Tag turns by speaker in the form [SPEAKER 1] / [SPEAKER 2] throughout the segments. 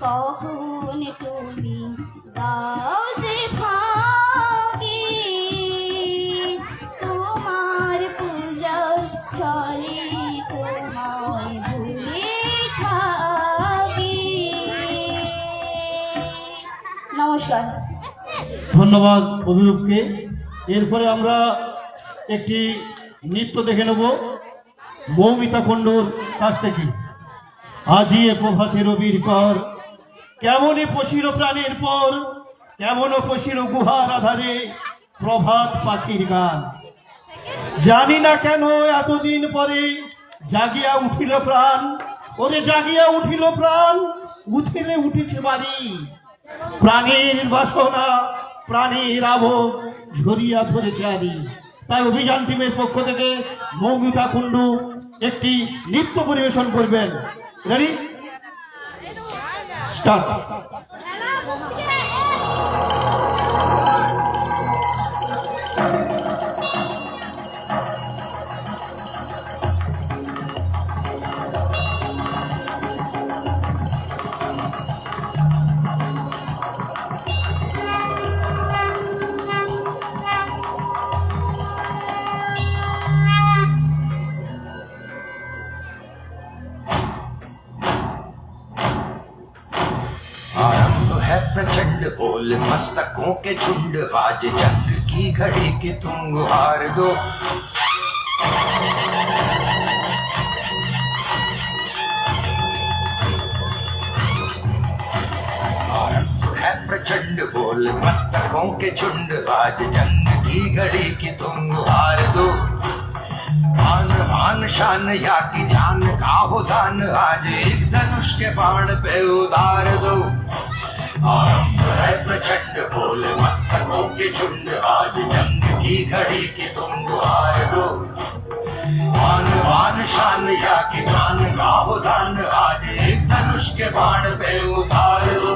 [SPEAKER 1] কখন তুমি দাও যে ফাঁকি, তোমার পূজার চলে তোমায় ভুলে থাকি। নমস্কার।
[SPEAKER 2] ধন্যবাদ অভিরূপকে। এরপরে আমরা একটি নৃত্য দেখে নেব মৌমিতা কুণ্ডুর কাছ থেকে। আজি এ প্রভাতে রবির কর, কেমনই পশির প্রাণের পর, কেমনও পশির গুহার আধারে প্রভাত পাখির গান। জানি না কেন এতদিন পরে জাগিয়া উঠিল প্রাণ, ওরে জাগিয়া উঠিল প্রাণ, উঠিলে উঠিছে বাড়ি। প্রাণের বাসনা প্রাণের আবহ ঝরিয়া ধরেছে আদি। তাই অভিযান টিমের পক্ষ থেকে মৌমিতা কুণ্ডু একটি নৃত্য পরিবেশন করবেন। Ready, start.
[SPEAKER 3] प्रचंड बोल मस्तकों के झुंड, आज जंग की घड़ी की तुम गुहार दो। प्रचंड बोल मस्तकों के झुंड, आज जंग की घड़ी की तुम गुहार दो। आन आन शान या की जान का हो दान, आज एक धनुष के बाण पे उतार दो। आरंभ है प्रचंड बोल मस्तकों के झुंड, आज जंग की घड़ी की तुम गुहार दो। आन आन शान या की जान का हो दान, आज एक धनुष के बाण पे उतार दो।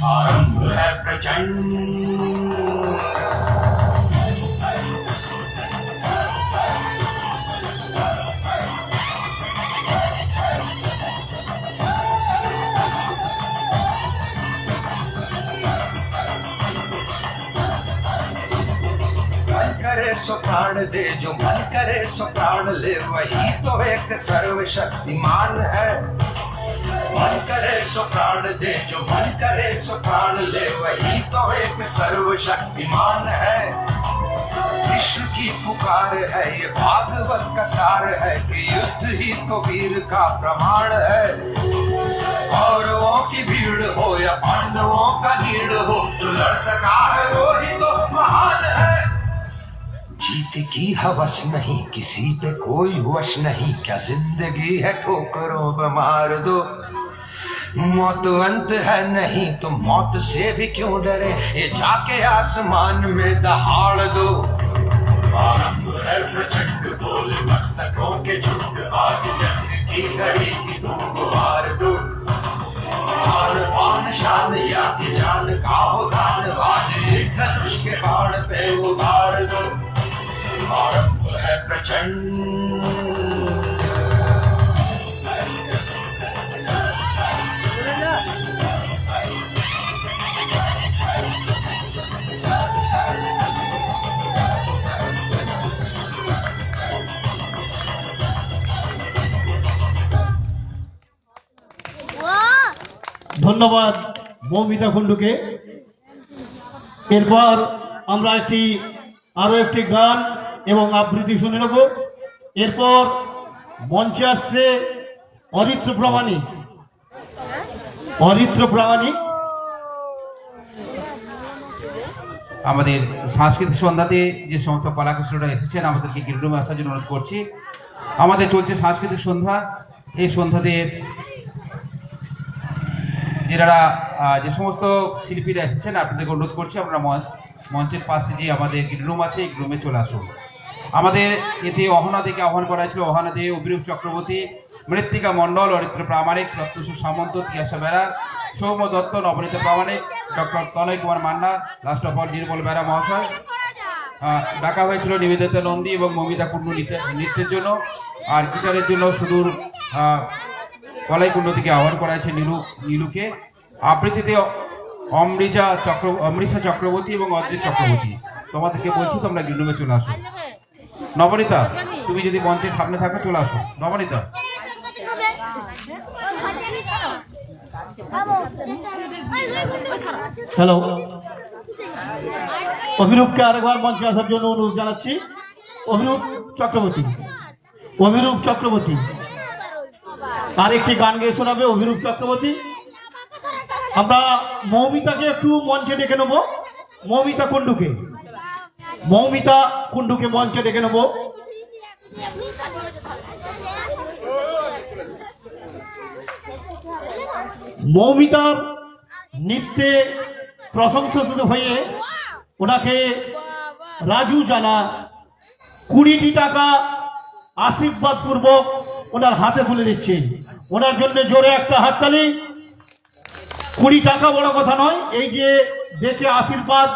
[SPEAKER 3] आरंभ है प्रचंड। करे सो प्राण दे, जो मन करे सो प्राण ले, वही तो एक सर्वशक्तिमान है। मन करे सो प्राण दे, जो मन करे सो प्राण ले, वही तो एक सर्वशक्तिमान है। विश्व की पुकार है, ये भागवत का सार है, कि युद्ध ही तो वीर का प्रमाण है। कौरवों की भीड़ हो या पांडवों का नीड़ हो, जो लड़ सका है वो ही तो महान है। जीत की हवस नहीं, किसी पे कोई वश नहीं, क्या जिंदगी है ठोकरों पे मार दो। मौत अंत है नहीं तो मौत से भी क्यों डरे, ये जाके आसमान में दहाड़ दो। आरंभ है प्रचंड बोल मस्तकों के झुंड, आज जंग की घड़ी की तुम गुहार दो। आन पान शान या की जान का हो दान, आज एक धनुष के बाण पे उतार दो। आरंभ है प्रचंड।
[SPEAKER 2] ধন্যবাদ মৌমিতা কুণ্ডুকে। এরপর আমরা আরো একটি গান এবং আবৃত্তি শুনে নেব। এরপর মঞ্চে আসছে অরিত্র প্রামাণিক।
[SPEAKER 4] আমাদের সাংস্কৃতিক সন্ধ্যাতে যে সমস্ত কলাকুশলীরা এসেছেন আমাদেরকে গিরিডুমে আসার জন্য অনুরোধ করছি। আমাদের চলছে সাংস্কৃতিক সন্ধ্যা। এই সন্ধ্যাতে যারা যে সমস্ত শিল্পীরা এসেছেন আপনাদেরকে অনুরোধ করছি আমরা মঞ্চের পাশে যে আমাদের গিরিডুম আছে এই রুমে চলে আসুন। আমাদের এতে অহনা থেকে আহ্বান করা হয়েছিল। অহনা দে, Abhirup Chakraborty, Mrittika Mondal, Aritra Pramanik, Pratyush Samanta, Tiyasa Bera, Soumya Dutta, Nabanit Pramanik, doctor Tanay Kumar Manna, last of all Nirmal Bera মহাশয়। ডাকা হয়েছিল নিবেদিতা নন্দী এবং মৌমিতা কুণ্ডু নৃত্যের জন্য। আর গিটারের জন্য সুদূর কলাই কুণ্ডতিকে আহ্বান করা হয়েছে নীলুকে। আবৃত্তিতে অমৃষা চক্রবর্তী এবং অদ্রিত চক্রবর্তী। তোমাদেরকে বলছি তোমরা গ্রিন চলে আসো। নবনীতা, তুমি যদি মঞ্চের সামনে থাকো চলে আসো। নবনীতা,
[SPEAKER 2] হ্যালো, অভিরূপকে আরেকবার মঞ্চে আসার জন্য অনুরোধ জানাচ্ছি। অভিরূপ চক্রবর্তী আর একটি গান গেয়ে শোনাবে অভিরূপ চক্রবর্তী। আমরা মৌমিতাকে একটু মঞ্চে ডেকে নেব। মৌমিতা কুণ্ডুকে মঞ্চে ডেকে নেব। মৌমিতার নৃত্যে প্রশংসিত হয়ে ওনাকে রাজু জানা 20টি টাকা আশীর্বাদ পূর্বক ওনার হাতে তুলে দিচ্ছে। ওনার জন্য জোরে একটা হাততালি। 20 টাকা বড় কথা নয়, এই যে দেখে আশীর্বাদ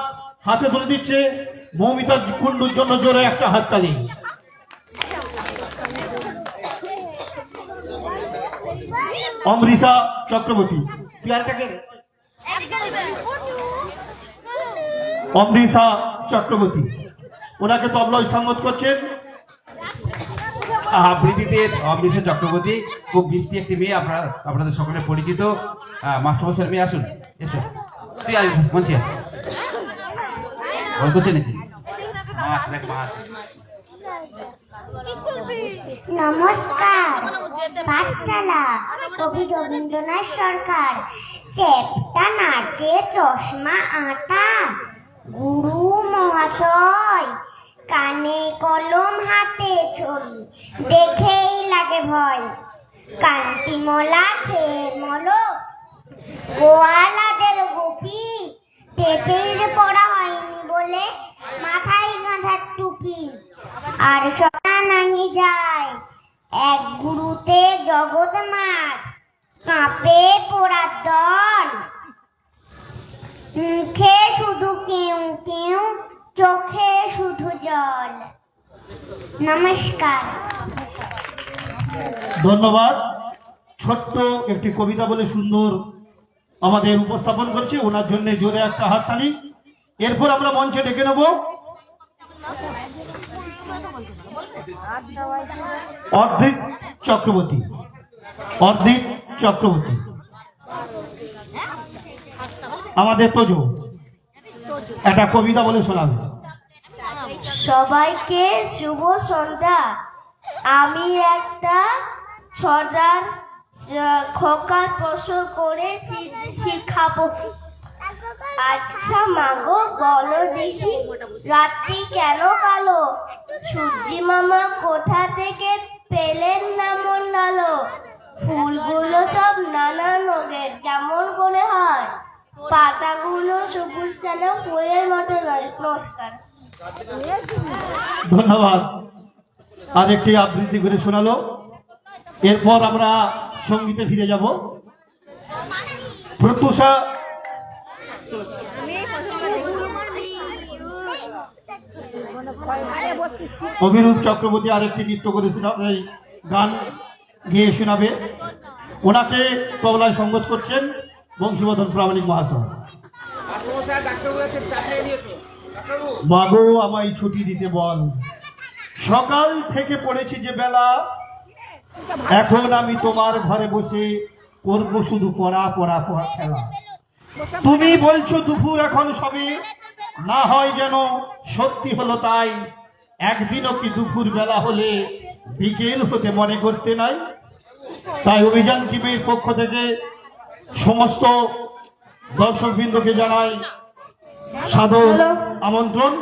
[SPEAKER 2] হাতে তুলে দিচ্ছে মৌমিতা কুণ্ডুর জন্য জোরে একটা হাততালি। অমৃষা চক্রবর্তী ওনাকে তবলায় সঙ্গত করছেন।
[SPEAKER 4] আবৃত্তিতে অমৃষা চক্রবর্তী খুব মিষ্টি একটি মেয়ে, আপনাদের সকলে পরিচিত। মাস্টারমশাইয়ের মেয়ে, আসুন, এসো। তুই আয় মঞ্চে, বল করছে নাকি?
[SPEAKER 5] নমস্কার। পাঠশালা কবি রবীন্দ্রনাথ সরকার। চেপটা নাচে চশমা আটা, গুরু মহাশয় কানে কলম হাতে ছড়ি, দেখেই লাগে ভয়। কান্তিমলা খেয়ে মলস, গোয়ালাদের গোপী, টেপের পড়া হয়নি বলে মাথায় গাঁধার টুপি। আর সোনা নাহি যায় এক গুরুতে জগৎ মার, কাঁপে পোড়ার দল, মুখে শুধু কেউ কেউ, চোখে শুধু জল। নমস্কার।
[SPEAKER 2] ধন্যবাদ। ছোট্ট একটি কবিতা বলে সুন্দর আমাদের উপস্থাপন করছে, ওনার জন্য জোরে একটা হাততালি। এরপর আমরা মঞ্চে ডেকে নেব অদ্রিত চক্রবর্তী। আমাদের তোজো একটা কবিতা বলে শোনাবে।
[SPEAKER 1] সবাইকে শুভ সন্ধ্যা। আমি একটা ছড়ার খোকার প্রশ্ন করে শিখাবো। আচ্ছা মাগো, বলো দেখি রাত্রি কেন কালো? সূর্যি মামা কোথা থেকে পেলেন নামন লালো? ফুলগুলো সব নানা রঙের, কেমন করে হয়? পাতাগুলো সবুজ কেন, ফুলের মতো নয়? নমস্কার।
[SPEAKER 2] ধন্যবাদ। আর একটি আবৃত্তি করে শোনালো। এরপর আমরা সঙ্গীতে ফিরে যাব। প্রত্যুষা অভিরূপ চক্রবর্তী আরেকটি নৃত্য করে শোনাবে, গান গেয়ে শোনাবে। ওনাকে তবলায় সঙ্গত করছেন বংশীবদন প্রামাণিক মহাশয়। মাগো আমায় ছুটি দিতে বল, সকাল থেকে পড়েছি যে বেলা, এখন আমি তোমার ঘরে বসে করবো শুধু পড়া খেলা। তুমি বলছো দুপুর এখন সবে, না হয় যেন সত্যি হলো তাই। একদিনও কি দুপুর বেলা হলে বিকেল হতে মনে করতে নাই? তাই অভিযান টিমের পক্ষ থেকে সমস্ত দর্শকবৃন্দকে জানাই সাদর আমন্ত্রণ।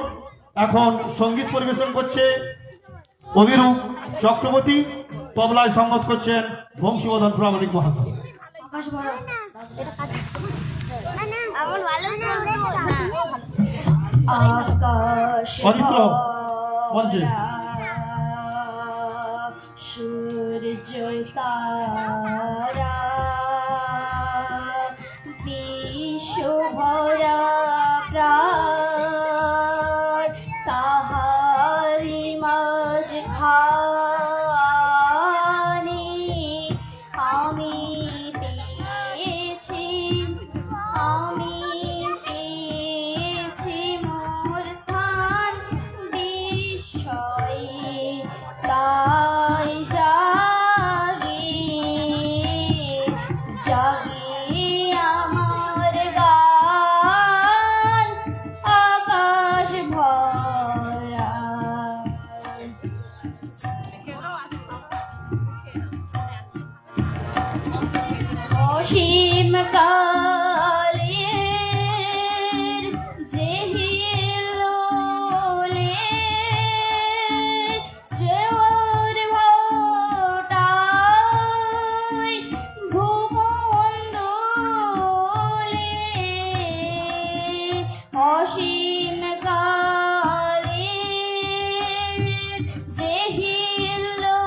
[SPEAKER 2] এখন সঙ্গীত পরিবেশন করছে অভিরূপ চক্রবর্তী, তবলায় সঙ্গত করছেন বংশীবদন প্রামাণিক মহাশয়। অরিত্র মঞ্চে।
[SPEAKER 1] সূর্য তারা বিশ্বভরা প্রাণ, তাহারি মাঝখানে আমি কালের যে হিলোলে জোর ভাটায় ভুবন দোলে অসীম কালের যে হিলোলে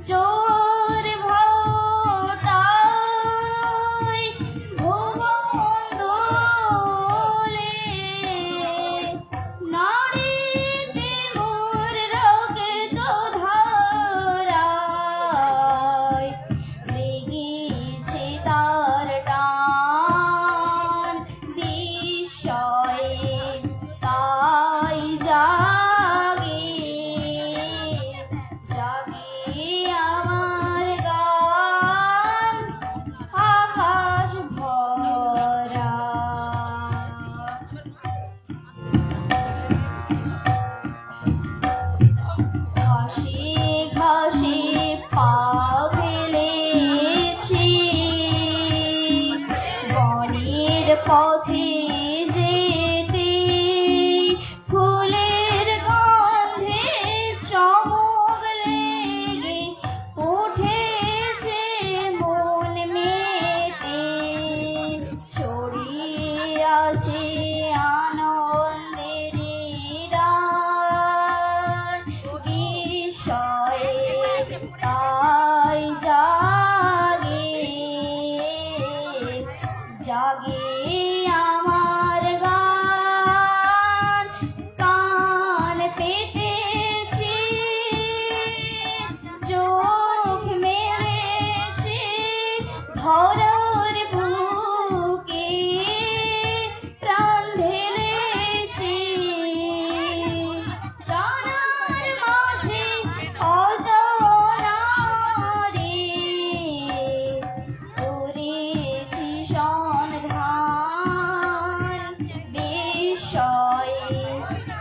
[SPEAKER 1] জোর ভাটায় ভুবন দোলে নাড়িতে মোর রক্ত ধারায় লেগেছে তার টান বিস্ময়ে তাই জাগে জাগে আমার গান আকাশ ভরা ঘাসে ঘাসে পা ফেলেছি বনের পথে যেতে ফুলের গন্ধে চমক লেগে উঠেছে মন মেতে ছড়িয়ে আছে আনন্দের গান বিষয়ে তাই জাগে জাগে আমার গান কান পেতেছি চোখ মেলেছি ধরার বুকে প্রাণ ঢেলেছি জানার মাঝে অজানারে করেছি সন্ধান বিষয়ে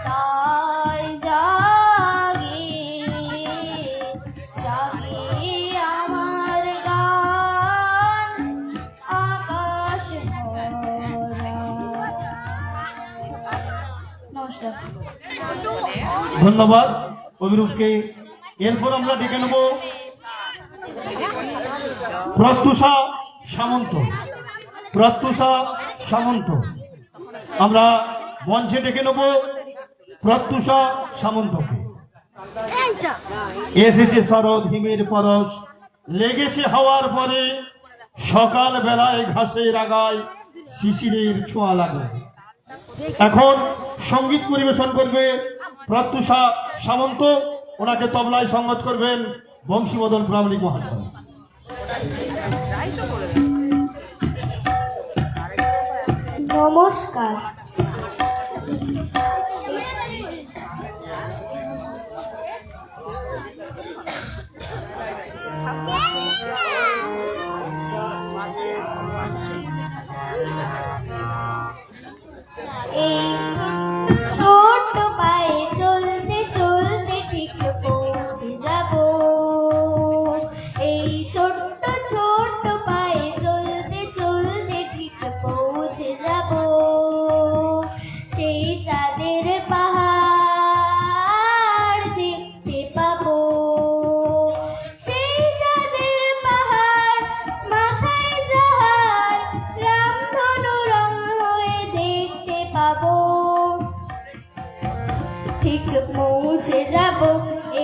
[SPEAKER 1] তাই জাগে জাগে আমার গান আকাশ ভরা। নমস্কার।
[SPEAKER 2] ধন্যবাদ অভিরূপকে। এরপর আমরা ডেকে নেব প্রত্যুষা সামন্ত। প্রত্যুষা সামন্ত, আমরা মঞ্চে ডেকে নেব প্রত্যুষা সামন্তকে। এসেছে শরৎ হিমের পরশ, লেগেছে হাওয়ার পরে, সকাল বেলায় ঘাসের আগায় শিশিরের ছোঁয়া লাগে। এখন সঙ্গীত পরিবেশন করবে প্রত্যুষা সামন্ত, ওনাকে তবলায় সঙ্গত করবেন বংশীবদন প্রামাণিক মহাশয়।
[SPEAKER 1] নমস্কার।
[SPEAKER 5] এই ছোট্ট পায়ে চলতে চলতে ঠিক পৌঁছে যাব। এই ছোট্ট পায়ে চলতে চলতে ঠিক পৌঁছে যাব। সেই চাঁদের পাহাড় দেখতে পাবো। সেই চাঁদের পাহাড় মাথায় যাহার রামধনু রং হয়ে দেখতে পাবো। ঠিক পৌঁছে যাব।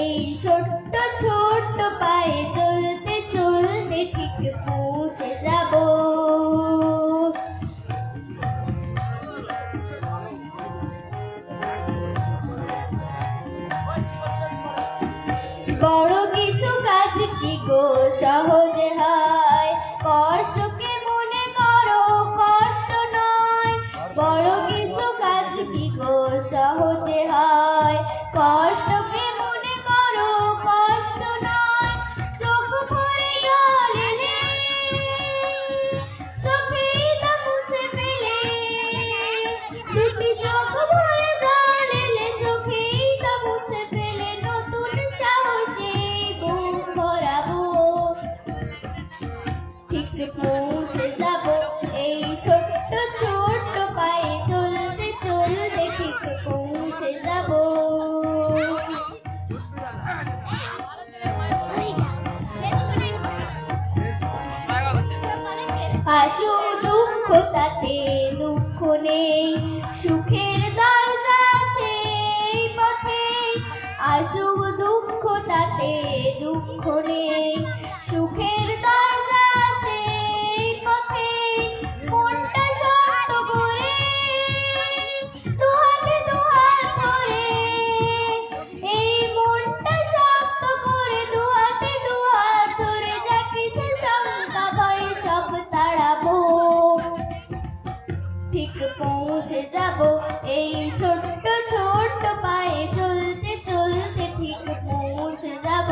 [SPEAKER 5] এই ছোট্ট পায়ে চলতে চলতে ঠিক পৌঁছে যাব। বড় কিছু কাজ কি গো সহজে হয়, কষ্টকে মনে করো কষ্ট নয়। বড় কিছু কাজ কি গো সহজে হয়, কষ্টকে মনে করো কষ্ট নয়। চোখ ভরে জল এলে চোখে তা মুছে ফেলে, দুটি চোখ ভরে জল এলে চোখে তা মুছে ফেলে নতুন সাহসে বুক ভরাবো। ঠিক পৌঁছে যাব এই ছোট্ট ছোট্ট পায়ে চলতে চলতে ঠিক পৌঁছে যাব। আসু দুঃখ তাতে দুঃখ নেই, সুখের দরজা আছে এই পথে। আসু দুঃখ তাতে দুঃখ নেই, সুখের দরজা আছে এই পথে। মনটা শক্ত করে দুহাতে দুহাত ধরে, এই মনটা শক্ত করে দুহাতে দুহাত ধরে, যা কিছু শঙ্কা ভয় সব তাড়াবো। ঠিক পৌঁছে যাব এই ছোট্ট ছোট্ট পায়ে চলতে চলতে ঠিক পৌঁছে যাব।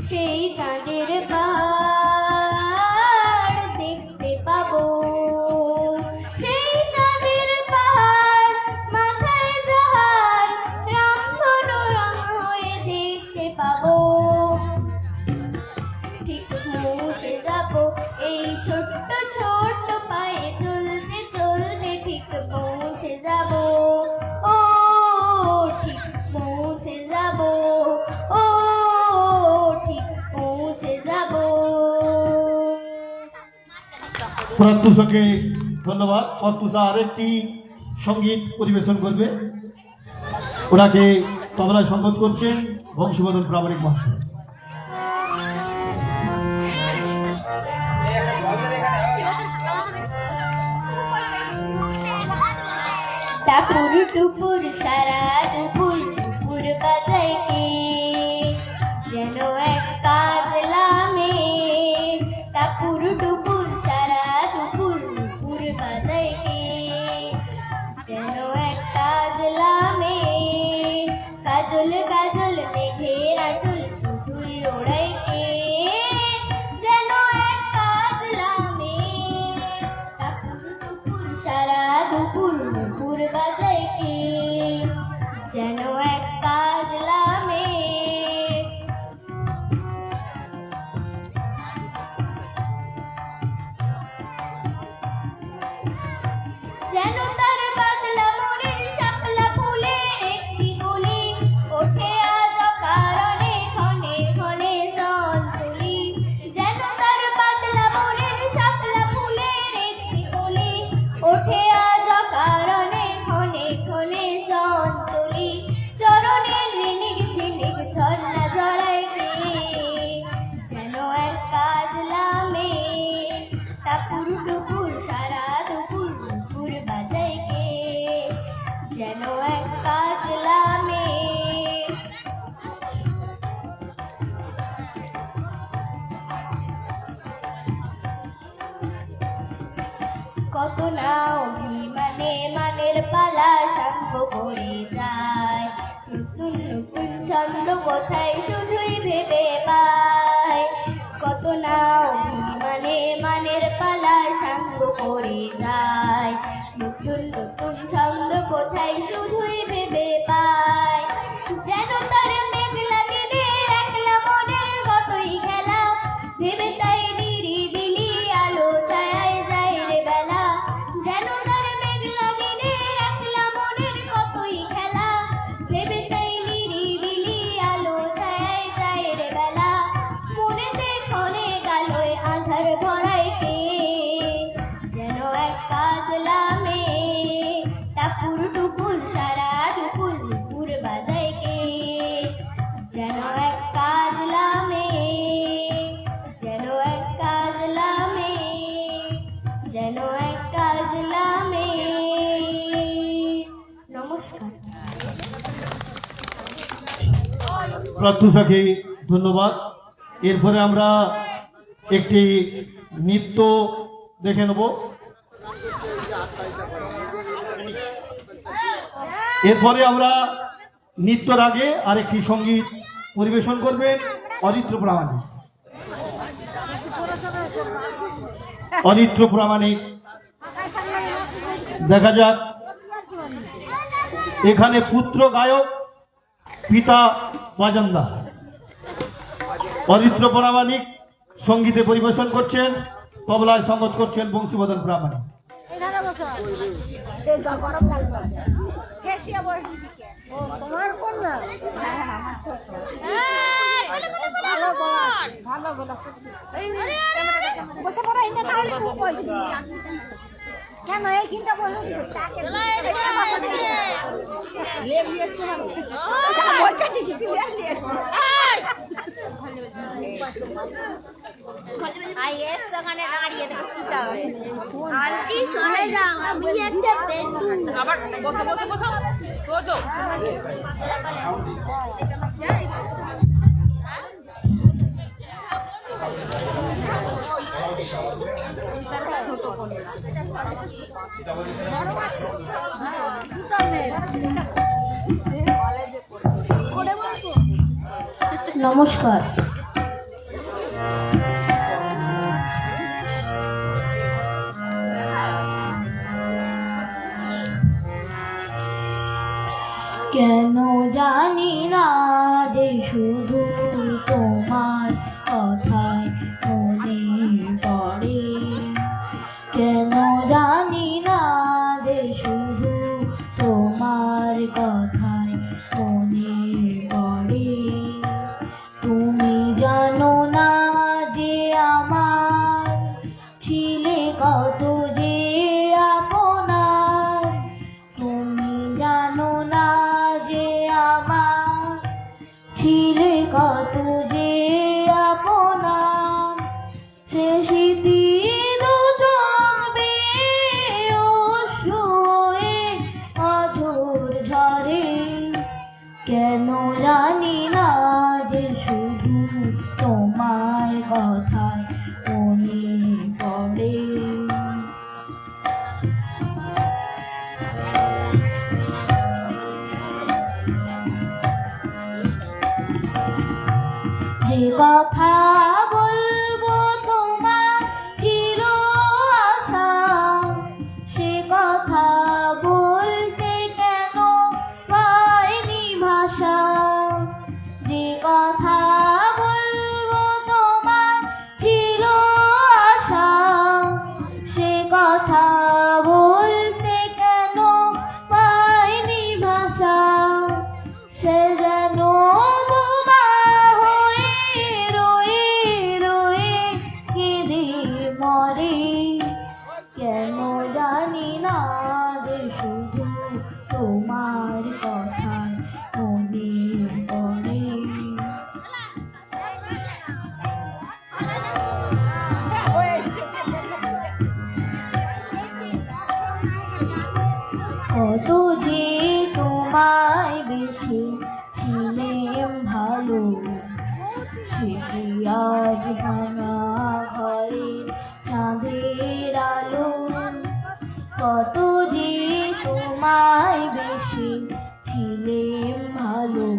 [SPEAKER 5] সেই চাঁদের পাহাড় দেখতে পাবো, সেই চাঁদের পাহাড় মাথায় যাহার রামধনু রং হয়ে দেখতে পাবো। ঠিক পৌঁছে যাব এই ছোট্ট ছোট্ট পায়ে চলতে চলতে ঠিক পৌঁছে যাব। ও ঠিক পৌঁছে যাব, ও ঠিক পৌঁছে যাব।
[SPEAKER 2] প্রত্যুষকে ধন্যবাদ। প্রত্যুষা আরেকটি সঙ্গীত পরিবেশন করবে, ওনাকে তবলায় সংগত করছেন বংশীবদন প্রামাণিক মহাশয়।
[SPEAKER 5] টাপুর টুপুর সারা দুপুর দুপুর বাজায় কে, যেন এক কাজলা মেয়ে। টাপুর টুপুর সারা দুপুর দুপুর বাজায় কে, যেন এক কাজলা মেয়ে। কাজল কাজল মেঘের আঁচল শুধুই ওড়ায় কে, যেন এক কাজলা মেয়ে। টাপুর টুপুর সারা দুপুর দুপুর বাজায় কে, যেন এক কাজলা মেয়ে। যেন তার পাতলা মনের শাপলা ফুলের একটি কলি, ওঠে আজ অকারণে ক্ষণে ক্ষণে চঞ্চলি। যেন তার পাতলা মনের শাপলা ফুলের একটি কলি, ওঠে আজ অকারণে ক্ষণে ক্ষণে চঞ্চলি। চরণের রিনিক ঝিনিক ঝর্ণা জড়ায় কে, যেন এক কাজলা মেয়ে। টাপুর টুপুর সারা দুপুর দুপুর বাজায় কে, যেন এক কাজলা মেয়ে। কত না অভিমানে মানের পালা সাঙ্গ করে যায়, নতুন নতুন ছন্দ কোথায় শুধুই ভেবে পায়। কত না অভিমানে মানের পালা সাঙ্গ করে যায়, নতুন নতুন ছন্দ কোথায় শুধুই ভেবে পায়। যেন তার মেঘলা দিনের একলা মনের কতই খেলা, ভেবে তাই নিরিবিলি আলো ছায়ায় যায় রে বেলা। যেন তার মেঘলা দিনের একলা মনের কতই খেলা, ভেবে তাই নিরিবিলি আলো ছায়ায় যায় রে বেলা। মনেতে ক্ষণে গালোয় আধার ভরায় কে, যেন এক কাজলা মেয়ে। টাপুর টুপুর সারা দুপুর দুপুর বাজায় কে, যেন এক কাজলা মেয়ে। যেন এক কাজলা মেয়ে, যেন এক কাজলা মেয়ে। নমস্কার।
[SPEAKER 2] প্রত্যুষাকে ধন্যবাদ। এরপরে আমরা একটি নৃত্য দেখে নেব। এরপরে আমরা নৃত্যর আগে আরেকটি সঙ্গীত পরিবেশন করবেন অরিত্র প্রামাণিক। অরিত্র প্রামাণিক, দেখা যাক এখানে পুত্র গায়ক, পিতা বাজানদা। অরিত্র প্রামাণিক সঙ্গীতে পরিবেশন করছেন, তবলায় সঙ্গত করছেন বংশীবদন প্রামাণিক।
[SPEAKER 6] তোমার কোন না ভালো গলা বসে পড়া এনে তাহলে কেন এই চিন্তা বলুন
[SPEAKER 5] আন্টি সরে যাও, আমি একটা পেটু।
[SPEAKER 7] আবার বসো বসো বসো তোজো
[SPEAKER 1] নমস্কার। কেন জানি না যে শুধু তোমার কথায় মনে পড়ে, কেন জানি না যে শুধু তোমার কথায় মনে পড়ে। তুমি জানো না যে আমার ছিলে কত যে আপনার, তুমি জানো না যে আমার ছিলে কত যে আপনার। সে স্মৃতি দু চোখ বেয়ে অশ্রু হয়ে অঝোর ঝরে, কেন জানি না যে শুধু তোমার কথায় মনে পড়ে। যে কথা বলবো তোমার চির আশা, সে কথা বলতে কেন পাইনি ভাষা। যে কথা বলবো তোমার চির আশা, সে কথা বলতে কেন পাইনি ভাষা। সে যেন বোমা হয়ে রয়ে রয়ে কেঁদে মরে, কেন জানি না যে শুধু তোমার কথায় মনে পড়ে। কত যে তোমায় বেশি ছিলেম ভালো, সে কি আজ ভাঙা ঘরে চাঁদের আলো। কত যে তোমায় বেশি ছিলেম ভালো,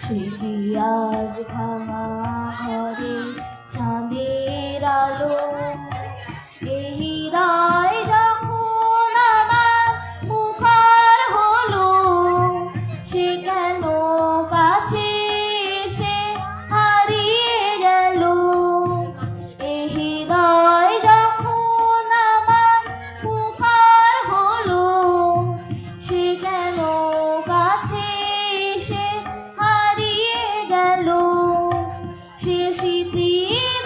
[SPEAKER 1] সে কি আজ ভাঙা ঘরে চাঁদের আলো। এই রায় যখন আমার মুখার হলো, সে কেন কাছে এসে হারিয়ে গেল। এই রায় যখন আমার মুখার হলো, সে কেন কাছে এসে হারিয়ে গেল। সে স্মৃতি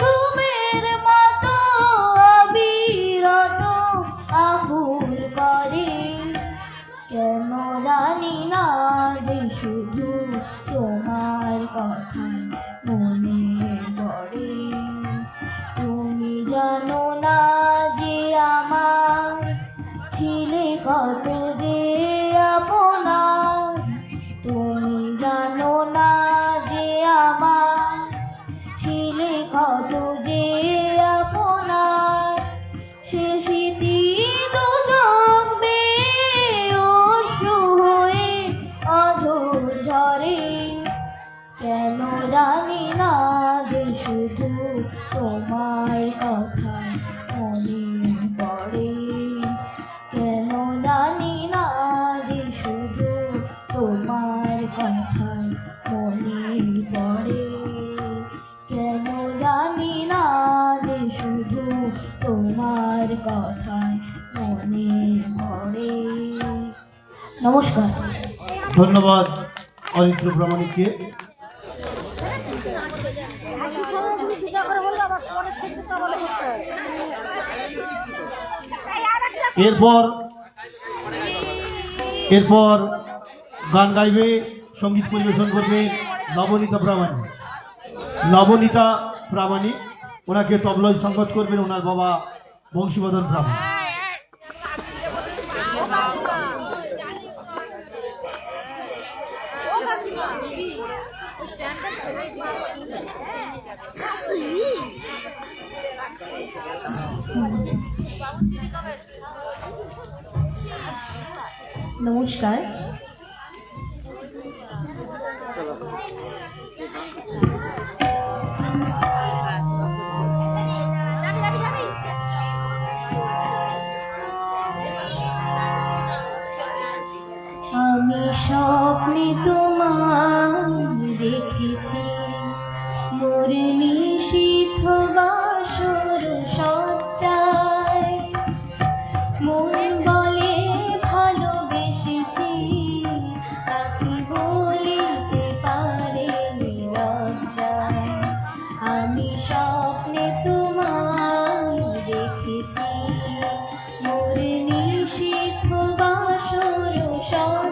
[SPEAKER 1] ধূমের মতো অবিরত আকুল করে, কেন জানি না যে শুধু তোমার কথায় মনে পড়ে। তুমি জানো না যে আমার ছিলে কত যে আপনার, তুমি জানো না যে আমার ছিলে কত যে আপনার। সে স্মৃতি দু চোখ বেয়ে অশ্রু হয়ে অঝোর ঝরে, কেন জানি না যে শুধু তোমার কথায় মনে পড়ে। কেন জানি না যে শুধু তোমার কথায় মনে পড়ে। কেন জানি কথায় মনে পড়ে। নমস্কার।
[SPEAKER 2] ধন্যবাদ অরিত্র প্রামাণিককে। এরপর গান গাইবে, সঙ্গীত পরিবেশন করবে নবনীতা প্রামাণিক। নবনীতা প্রামাণিক, ওনাকে তবলায় সংগত করবেন ওনার বাবা বংশীবদন প্রামাণিক।
[SPEAKER 1] নমস্কার। আমি স্বপ্নে তোমার দেখেছি, মোর নিশীথ বাসর সজ্জায়। মন বলে ভালোবেসেছি, তাকে বলিতে পারেনি লজ্জায়। আমি স্বপ্নে তোমার দেখেছি, মোর নিশীথ বাসর সজ্জায়।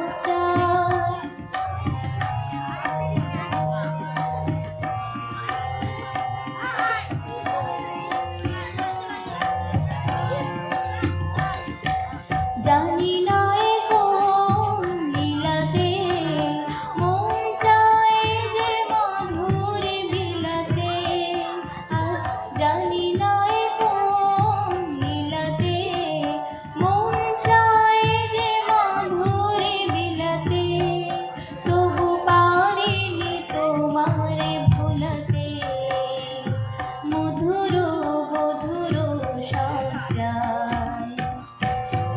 [SPEAKER 1] জানি না এ কোন লীলাতে মন চায় যে মধুর বিলাতে। আজ জানি না এ কোন লীলাতে মন চায় যে মধুর বিলাতে। তবু পারিনি তোমারে ভুলাতে, মধুর মধুর সজ্জায়।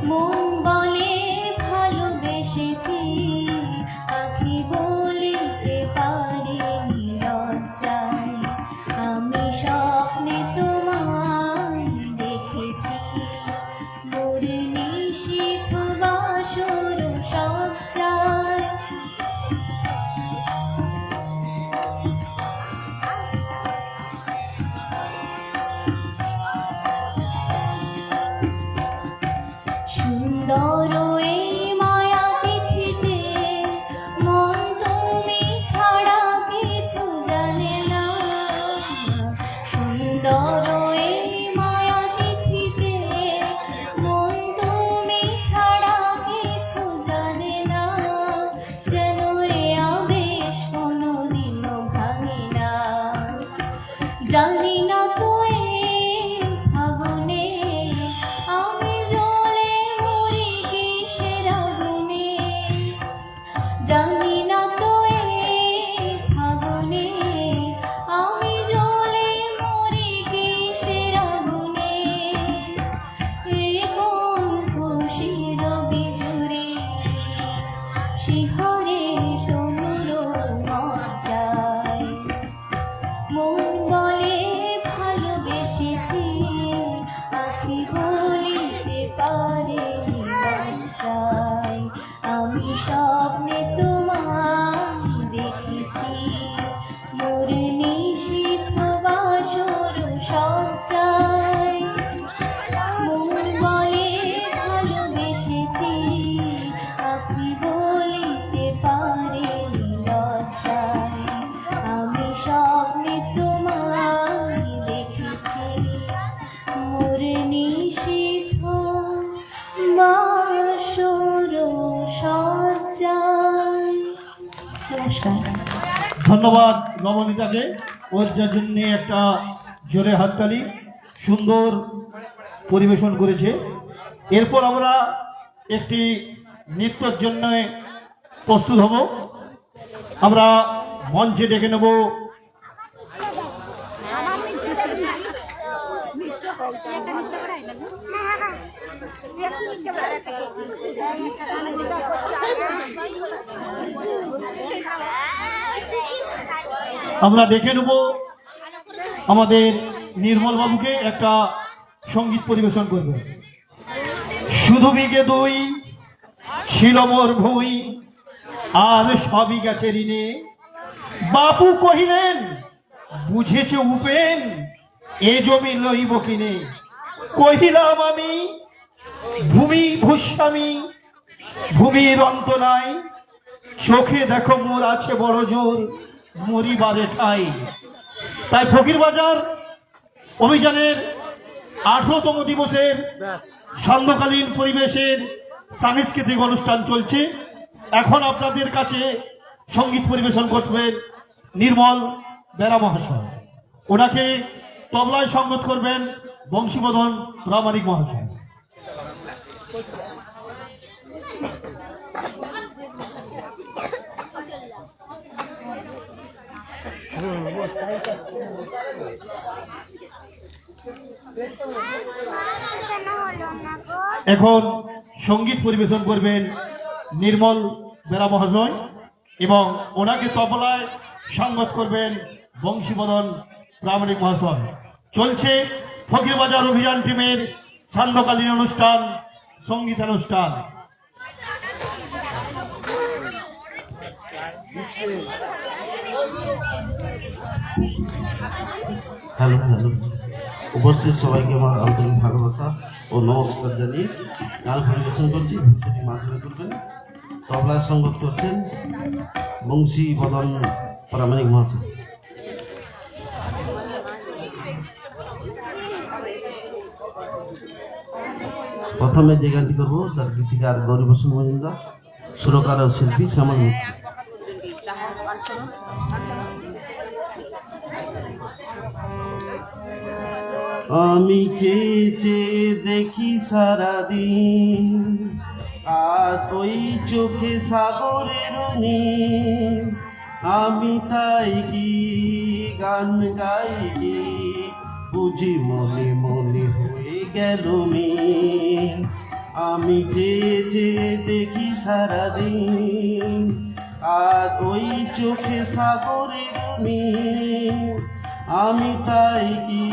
[SPEAKER 1] মন বলে ভালোবেসেছি, আঁখি বলিতে পারিনি লজ্জায়। আমি স্বপ্নে তোমায় দেখেছি, মোর নিশীথ বাসর সজ্জায়। সুন্দর এই মায়া তিথিতে মন তুমি ছাড়া কিছু জানে না। সুন্দর এই মায়া তিথিতে মন তুমি ছাড়া কিছু জানে না। যেন এ আবেশ কোনোদিনও ভাঙে না। জানি না তো এ ফাগুনে আমি জ্বলে মরি কিসের আগুনে। জানি না তো এ ফাগুনে আমি জ্বলে মরি কিসের আগুনে। এ কোন খুশির বিজুরে শিহরে তোমর মজ্জায়। মন বলে ভালোবেসেছি, আঁখি বলিতে পারেনি লজ্জায়। আমি স্বপ্নে তোমায় দেখেছি, মোর নিশীথ বাসর সজ্জায়। মন বলে ভালোবেসেছি, আঁখি বলিতে পারেনি লজ্জায়। আমি স্বপ্নে তোমায় দেখেছি, মোর নিশীথ বাসর সজ্জায়। নমস্কার।
[SPEAKER 2] ধন্যবাদ নবনীতাকে, ওর জন্য একটা জোরে হাততালি। সুন্দর পরিবেশন করেছে। এরপর আমরা একটি নৃত্যের জন্য প্রস্তুত হব। আমরা মঞ্চে ডেকে নেব আমাদের নির্মল বাবুকে একটা সঙ্গীত পরিবেশন করবেন। শুধু বিঘে দুই ছিল মোর ভুই, আর সবই গেছে ঋণে। বাপু কহিলেন বুঝেছে উপেন, এ জমি লইব কিনে। কহিলাম আমি ভূমি ভূস্বামী, ভূমির অন্ত নাই। চোখে দেখো মোর আছে বড় জোর, মরিবারে ঠাই। তাই ফকিরবাজার অভিযানের 18তম দিবসের সান্ধ্যকালীন পরিবেশের সাংস্কৃতিক অনুষ্ঠান চলছে। এখন আপনাদের কাছে সঙ্গীত পরিবেশন করবেন নির্মল বেরা মহাশয়। ওনাকে তবলায় সঙ্গত করবেন বংশীবদন প্রামাণিক মহাশয়। এখন সঙ্গীত পরিবেশন করবেন নির্মল বেরা মহাশয় এবং ওনাকে তবলায় সঙ্গত করবেন বংশীবদন প্রামাণিক মহাশয়। চলছে ফকিরবাজার অভিযান টিমের সান্ধ্যকালীন অনুষ্ঠান, সঙ্গীতানুষ্ঠান।
[SPEAKER 8] হ্যালো হ্যালো, উপস্থিত সবাইকে আমার আন্তরিক ভালোবাসা ও নমস্কার জানিয়ে গান পরিবেশন করছি। ভক্তি মাধ্যমে করবেন, তবলায় সঙ্গত করছেন বংশীবদন প্রামাণিক মহাশয়। প্রথমে যে গানটি করবো তার গীতিকার গৌরীবসন মজুমদার, সুরকার ও শিল্পী শ্যামল মুক্তি। আমি চেয়ে চেয়ে দেখি সারাদিন, আজ ওই চোখে সাগরের নীল। আমি তাই কি গান গাই কি, বুঝি মনে মনে হয়ে গেল মিল। আমি চেয়ে চেয়ে দেখি সারাদিন, আজ ওই চোখে সাগরের নীল। আমি তাই কি